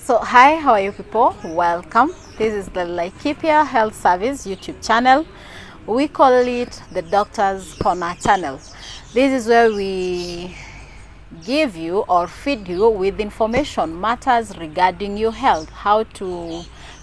So hi, how are you people? Welcome. This is the Laikipia Health Service YouTube channel. We call it the Doctor's Corner channel. This is where we give you or feed you with information matters regarding your health, how to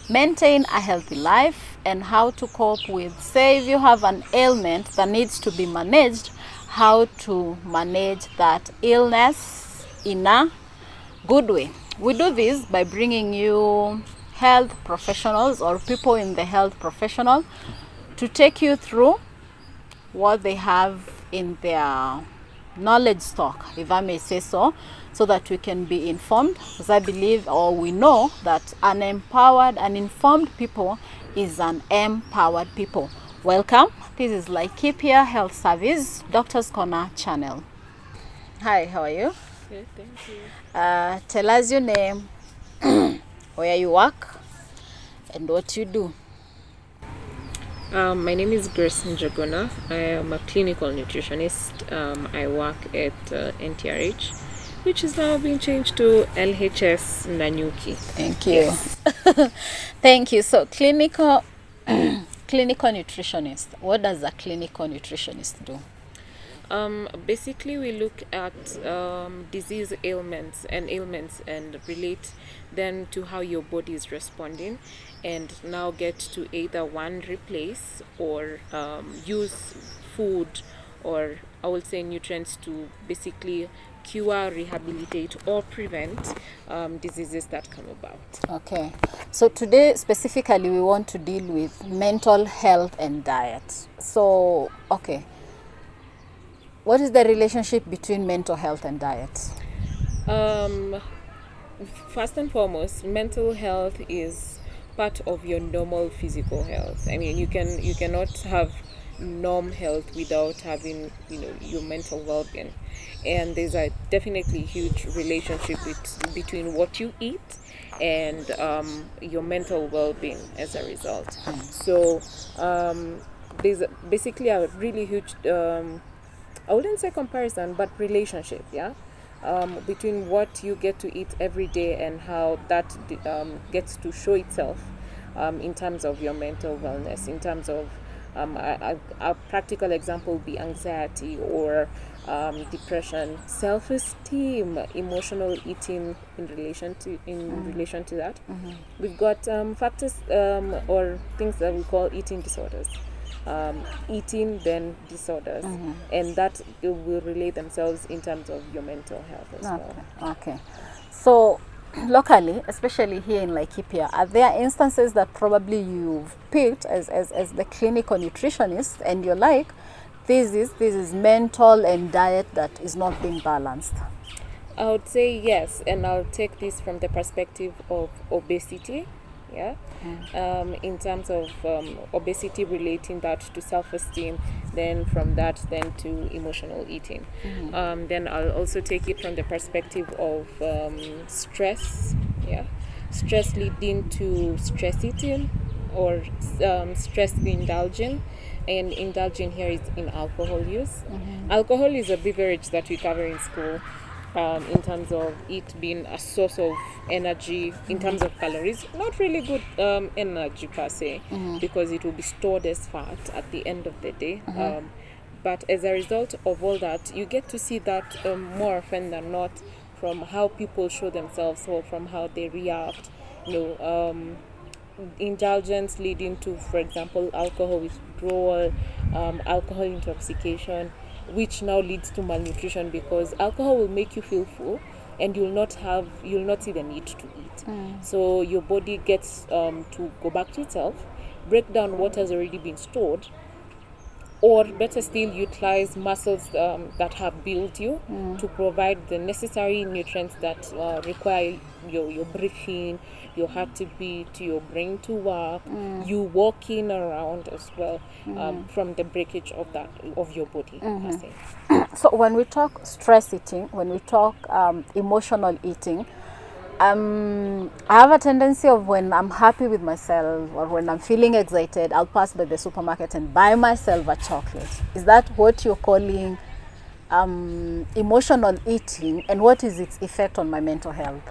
maintain a healthy life and how to cope with, say if you have an ailment that needs to be managed, how to manage that illness in a good way. We do this by bringing you health professionals or people in the health professional to take you through what they have in their knowledge stock, if I may say so that we can be informed, because I believe or we know that an empowered and informed people is an empowered people. Welcome. This is Laikipia Health Service, Doctor's Corner channel. Hi, how are you? Good, thank you. Tell us your name, where you work, and what you do. My name is Njuguna. I am a clinical nutritionist. I work at NTRH, which is now being changed to LHS Nanyuki. Thank you. Yes. Thank you. So clinical nutritionist. What does a clinical nutritionist do? Basically, we look at disease ailments and relate them to how your body is responding, and now get to either one, replace or use food, or I would say nutrients to basically cure, rehabilitate or prevent diseases that come about. Okay, so today specifically we want to deal with mental health and diet. So okay, what is the relationship between mental health and diet? First and foremost, mental health is part of your normal physical health. I mean, you cannot have norm health without having your mental well-being, and there's a definitely huge relationship between what you eat and your mental well-being as a result. So there's basically a really huge I wouldn't say comparison, but relationship, between what you get to eat every day and how that gets to show itself in terms of your mental wellness, in terms of a practical example would be anxiety or depression, self-esteem, emotional eating in relation to that. Mm-hmm. We've got factors or things that we call eating disorders. Eating then disorders, and that will relate themselves in terms of your mental health as well. Okay. So locally, especially here in Laikipia, are there instances that probably you've picked as the clinical nutritionist and you're like, this is mental and diet that is not being balanced? I would say yes, and I'll take this from the perspective of obesity. In terms of obesity, relating that to self-esteem, then from that then to emotional eating. Then I'll also take it from the perspective of stress leading to stress eating, or stress indulging, and indulging here is in alcohol use. Alcohol is a beverage that we cover in school, in terms of it being a source of energy in terms of calories, not really good energy per se, because it will be stored as fat at the end of the day. But as a result of all that, you get to see that more often than not from how people show themselves or from how they react. Indulgence leading to, for example, alcohol withdrawal, alcohol intoxication, which now leads to malnutrition, because alcohol will make you feel full and you'll not see the need to eat. So your body gets to go back to itself, break down what has already been stored, or better still, utilize muscles that have built you to provide the necessary nutrients that require your breathing, your heart to beat, your brain to work, you walking around as well, from the breakage of your body. Per se. So when we talk stress eating, when we talk emotional eating, I have a tendency of, when I'm happy with myself or when I'm feeling excited, I'll pass by the supermarket and buy myself a chocolate. Is that what you're calling emotional eating, and what is its effect on my mental health?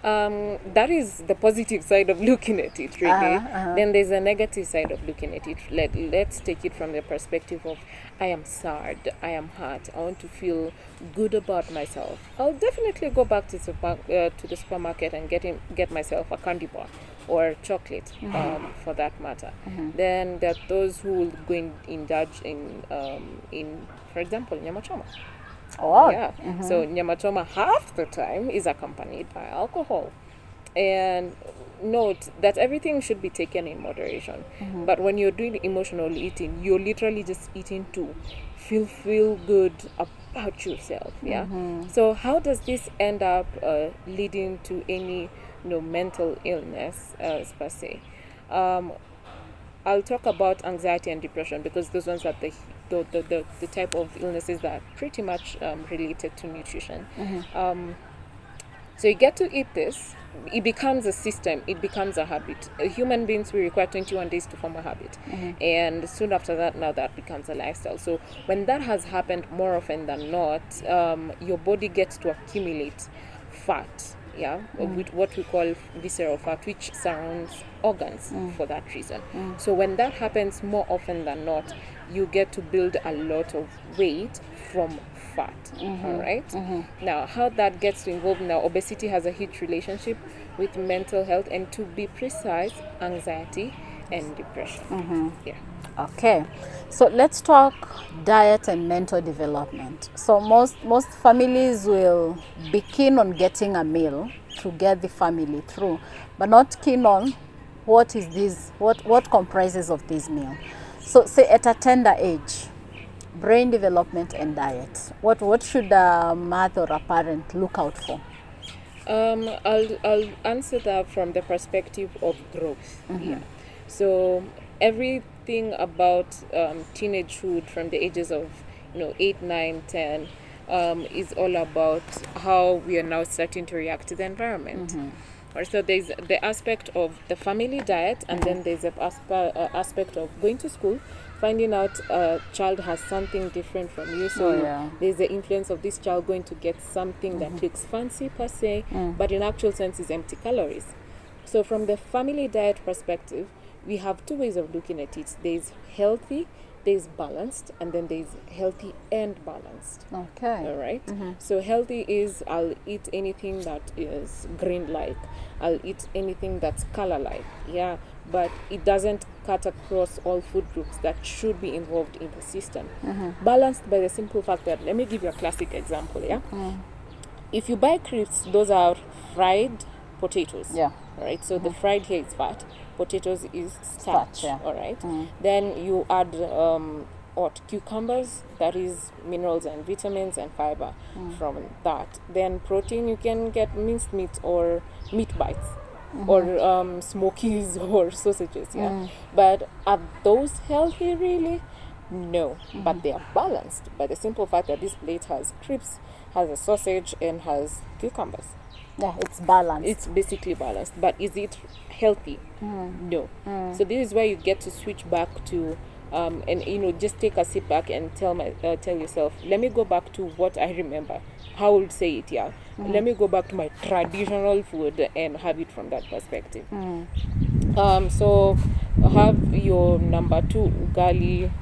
That is the positive side of looking at it, really. Then there's a negative side of looking at it. Let's take it from the perspective of, I am sad, I am hurt, I want to feel good about myself. I'll definitely go back to the supermarket and get myself a candy bar or chocolate, for that matter. Then there are those who will go indulge in, for example, nyama choma. Oh, Yeah. So nyama choma half the time is accompanied by alcohol. And note that everything should be taken in moderation. But when you're doing emotional eating, you're literally just eating to feel good about yourself. Yeah. So how does this end up leading to any mental illness per se? I'll talk about anxiety and depression because those ones are the type of illnesses that are pretty much related to nutrition. So you get to eat this, it becomes a system, it becomes a habit. Human beings, we require 21 days to form a habit. And soon after that, now that becomes a lifestyle. So when that has happened more often than not, your body gets to accumulate fat, with what we call visceral fat, which surrounds organs for that reason. So when that happens more often than not, you get to build a lot of weight from fat. All right. Now, how that gets involved now, obesity has a huge relationship with mental health, and to be precise, anxiety and depression. Yeah. Okay, so let's talk diet and mental development. So most families will be keen on getting a meal to get the family through, but not keen on what comprises of this meal. So say at a tender age, brain development and diet, what should a mother or a parent look out for? I'll answer that from the perspective of growth. Yeah. So everything about teenagehood from the ages of 8, 9, 10 is all about how we are now starting to react to the environment. So there's the aspect of the family diet, and then there's the aspect of going to school, finding out a child has something different from you. So there's the influence of this child going to get something that looks fancy per se, but in actual sense is empty calories. So from the family diet perspective, we have two ways of looking at it. There's healthy, there's balanced, and then there's healthy and balanced. Okay. All right. So healthy is, I'll eat anything that is green-like. I'll eat anything that's color-like. Yeah. But it doesn't cut across all food groups that should be involved in the system. Balanced by the simple fact that, let me give you a classic example. Yeah. If you buy crisps, those are fried potatoes. Yeah. All right. So the fried here is fat. Potatoes is starch. Yeah. All right. Then you add cucumbers, that is minerals and vitamins and fiber from that. Then protein, you can get minced meat or meat bites or smokies or sausages. But are those healthy really? No. But they are balanced by the simple fact that this plate has crisps, has a sausage, and has cucumbers. Yeah, it's balanced. It's basically balanced. But is it healthy? No. So this is where you get to switch back to and just take a sit back and tell yourself, let me go back to what I remember. How would say it? Let me go back to my traditional food and have it from that perspective. So have your number 2 ugali.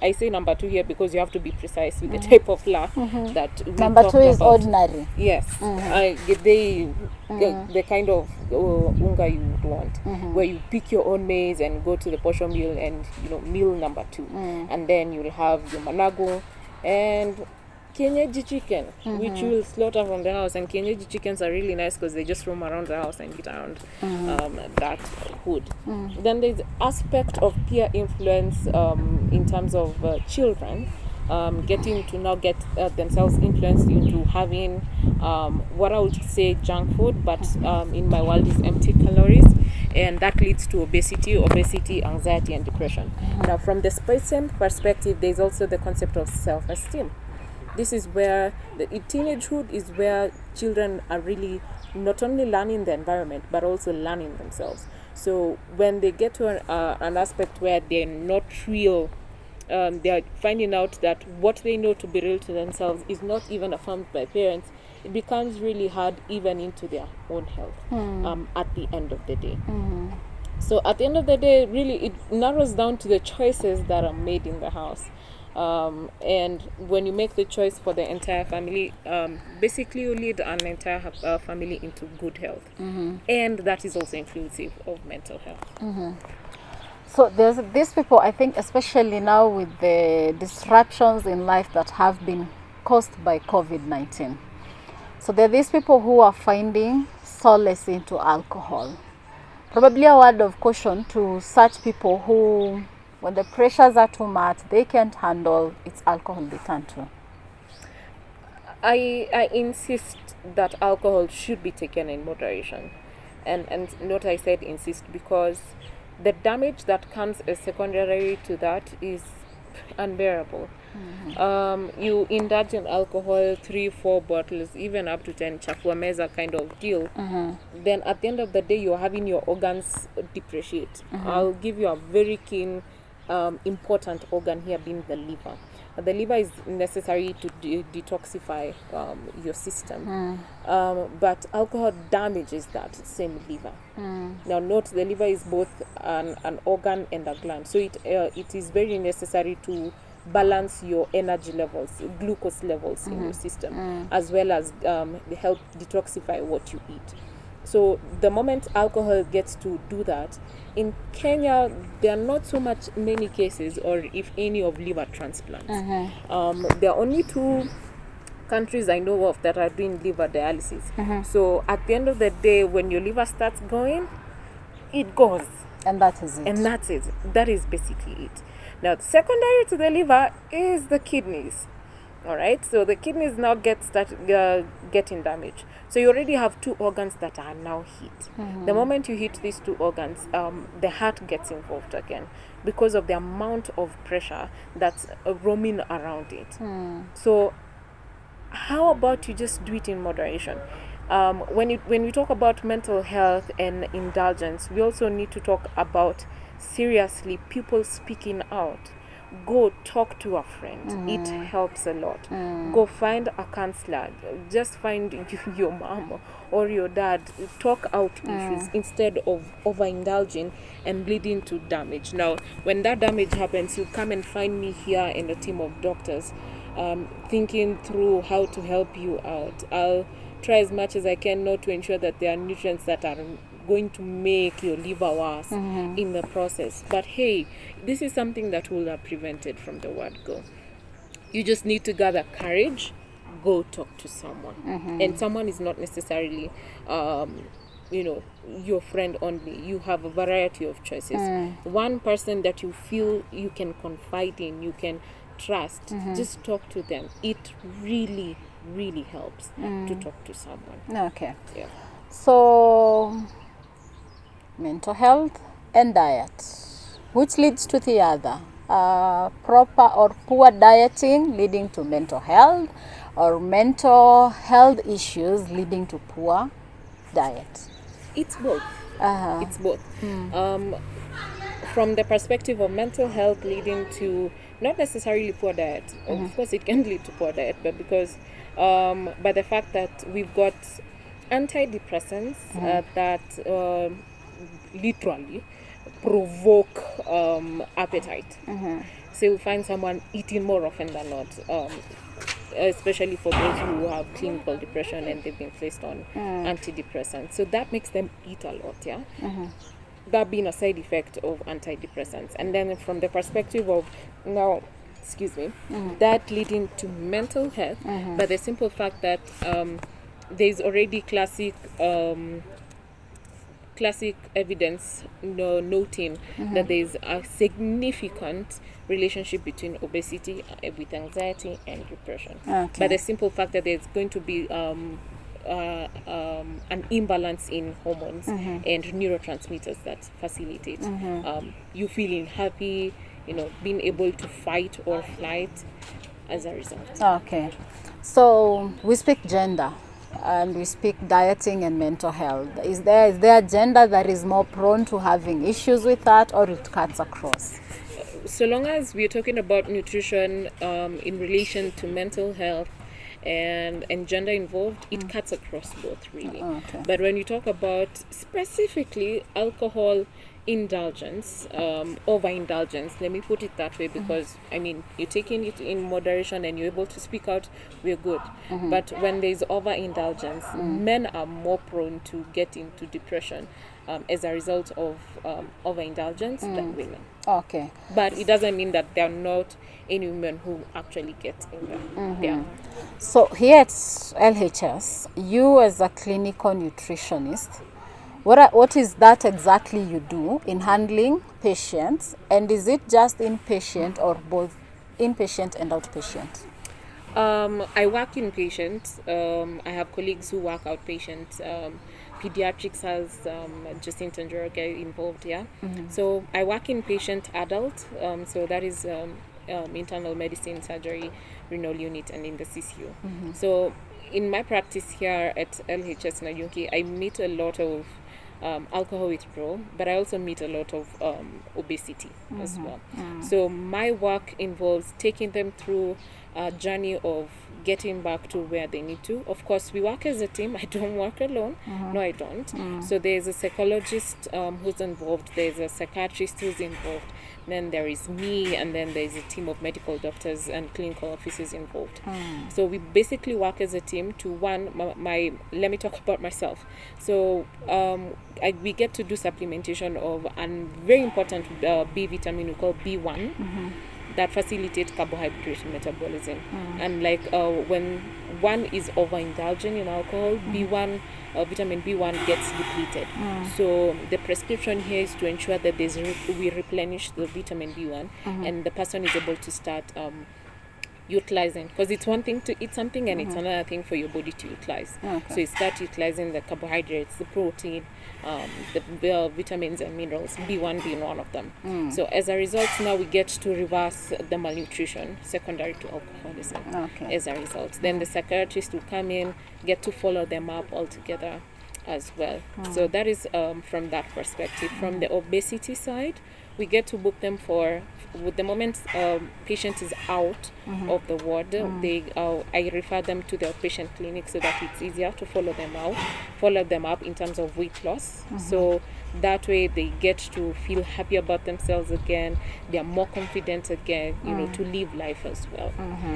I say number 2 here because you have to be precise with the type of flour that we Number 2 is about. ordinary. Yes. The kind of unga you would want, where you pick your own maize and go to the portion mill and mill number 2, and then you'll have your manago and kienyeji chicken, which you will slaughter from the house. And kienyeji chickens are really nice because they just roam around the house and eat around that hood. Then there's aspect of peer influence in terms of children getting to now get themselves influenced into having what I would say junk food, but in my world is empty calories, and that leads to obesity, anxiety, and depression. Now, from the same perspective, there's also the concept of self-esteem. This is where the teenagehood is where children are really not only learning the environment but also learning themselves. So when they get to an aspect where they're not real they are finding out that what they know to be real to themselves is not even affirmed by parents, it becomes really hard even into their own health at the end of the day. So at the end of the day, really, it narrows down to the choices that are made in the house. And when you make the choice for the entire family, basically you lead an entire family into good health. And that is also inclusive of mental health. So there's these people, I think, especially now with the disruptions in life that have been caused by COVID-19. So there are these people who are finding solace into alcohol. Probably a word of caution to such people who, when the pressures are too much, they can't handle, it's alcohol they turn to. I insist that alcohol should be taken in moderation. And note I said insist because the damage that comes as secondary to that is unbearable. You indulge in alcohol, 3-4 bottles, even up to 10 chafua meza kind of deal. Then at the end of the day, you're having your organs depreciate. I'll give you a very keen, important organ here being the liver. The liver is necessary to detoxify your system, but alcohol damages that same liver. Now note the liver is both an organ and a gland, so it is very necessary to balance your energy levels, glucose levels in your system, as well as help detoxify what you eat. So the moment alcohol gets to do that, in Kenya there are not so many cases, or if any, of liver transplants. There are only 2 countries I know of that are doing liver dialysis. So at the end of the day, when your liver starts going, it goes. And that is it. And that's it. That is basically it. Now, secondary to the liver is the kidneys. All right, so the kidneys now getting damaged. So you already have 2 organs that are now hit. The moment you hit these 2 organs, the heart gets involved again because of the amount of pressure that's roaming around it. So how about you just do it in moderation? When we talk about mental health and indulgence, we also need to talk about seriously people speaking out. Go talk to a friend. It helps a lot. Go find a counselor. Just find your mom or your dad. Talk out issues instead of overindulging and leading to damage. Now, when that damage happens, you come and find me here and a team of doctors thinking through how to help you out. I'll try as much as I can not to ensure that there are nutrients that are going to make your liver worse in the process. But hey, this is something that will have prevented from the word go. You just need to gather courage, go talk to someone. And someone is not necessarily your friend only. You have a variety of choices. One person that you feel you can confide in, you can trust, just talk to them. It really, really helps to talk to someone. Okay. Yeah. So mental health and diet, which leads to the other? Proper or poor dieting leading to mental health, or mental health issues leading to poor diet? It's both. It's both. From the perspective of mental health leading to not necessarily poor diet. Of course, it can lead to poor diet, but because by the fact that we've got antidepressants that literally provoke appetite. So you'll find someone eating more often than not, especially for those who have clinical depression and they've been placed on antidepressants. So that makes them eat a lot, yeah? That being a side effect of antidepressants. And then from the perspective of now, that leading to mental health, but the simple fact that there's already classic evidence noting that there's a significant relationship between obesity with anxiety and depression. But the simple fact that there's going to be an imbalance in hormones and neurotransmitters that facilitate you feeling happy, being able to fight or flight as a result. Okay. So we speak gender and we speak dieting and mental health. Is there a gender that is more prone to having issues with that, or it cuts across? so long as we're talking about nutrition in relation to mental health and gender involved, it cuts across both, really. Okay. But when you talk about specifically alcohol indulgence, overindulgence, let me put it that way, because I mean, you're taking it in moderation and you're able to speak out, we're good. But when there's overindulgence, men are more prone to get into depression as a result of overindulgence than women. Okay. But it doesn't mean that there are not any women who actually get in there. Yeah. So here at LHS, you as a clinical nutritionist, what is that exactly you do in handling patients, and is it just inpatient or both inpatient and outpatient? I work inpatient. I have colleagues who work outpatient. Pediatrics has Jacinta and Njoroge involved, yeah. So I work inpatient adult, so that is internal medicine, surgery, renal unit, and in the CCU. So in my practice here at LHS Nanyuki, I meet a lot of alcohol withdrawal, but I also meet a lot of obesity as well. So my work involves taking them through a journey of getting back to where they need to. Of course, we work as a team. I don't work alone. No, I don't. So there's a psychologist who's involved. There's a psychiatrist who's involved. Then there is me, and then there's a team of medical doctors and clinical officers involved. So we basically work as a team to let me talk about myself. So we get to do supplementation of a very important B vitamin we call B1 that facilitates carbohydrate metabolism. And like when one is overindulging in alcohol, B1 vitamin B1 gets depleted. So the prescription here is to ensure that we replenish the vitamin B1 and the person is able to start utilizing, because it's one thing to eat something and it's another thing for your body to utilize. So you start utilizing the carbohydrates, the protein, the vitamins and minerals, B1 being one of them. So as a result, now we get to reverse the malnutrition secondary to alcoholism. As a result, then the psychiatrist will come in, get to follow them up altogether as well. So that is from that perspective. From the obesity side, we get to book them for, with the moment patient is out of the ward, I refer them to the outpatient clinic so that it's easier to follow them up in terms of weight loss. So that way they get to feel happy about themselves again. They are more confident again, to live life as well.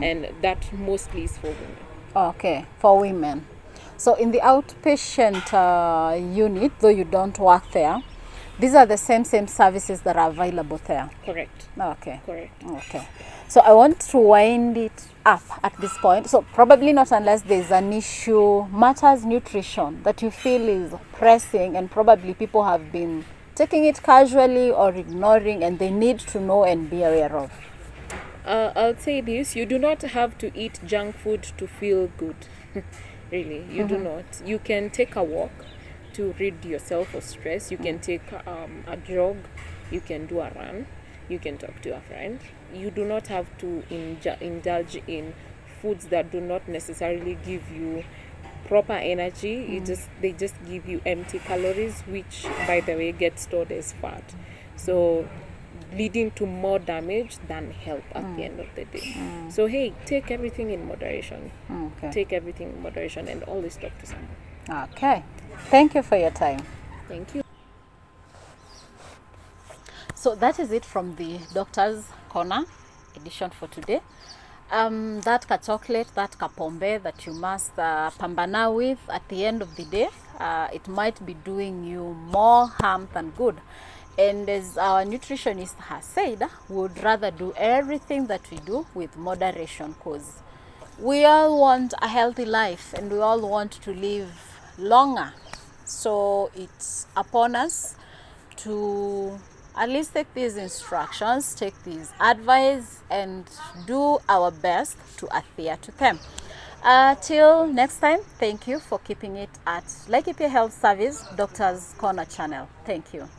And that mostly is for women. Okay, for women. So in the outpatient unit, though you don't work there, these are the same services that are available there. Correct. Okay. Correct. Okay. So I want to wind it up at this point. So probably not unless there's an issue, matters nutrition, that you feel is pressing and probably people have been taking it casually or ignoring and they need to know and be aware of. I'll say this, you do not have to eat junk food to feel good. Really, you do not. You can take a walk to rid yourself of stress. You can take a jog, you can do a run, you can talk to a friend. You do not have to indulge in foods that do not necessarily give you proper energy. They just give you empty calories, which by the way get stored as fat, so leading to more damage than help at the end of the day. So hey, take everything in moderation. Take everything in moderation and always talk to someone. Okay. Thank you for your time. Thank you. So that is it from the Doctor's Corner edition for today. That ka chocolate, that ka pombe that you must pambana with at the end of the day, it might be doing you more harm than good. And as our nutritionist has said, we would rather do everything that we do with moderation, because we all want a healthy life and we all want to live longer. So it's upon us to at least take these instructions, take these advice, and do our best to adhere to them. Till next time, thank you for keeping it at Laikipia Health Service Doctor's Corner channel. Thank you.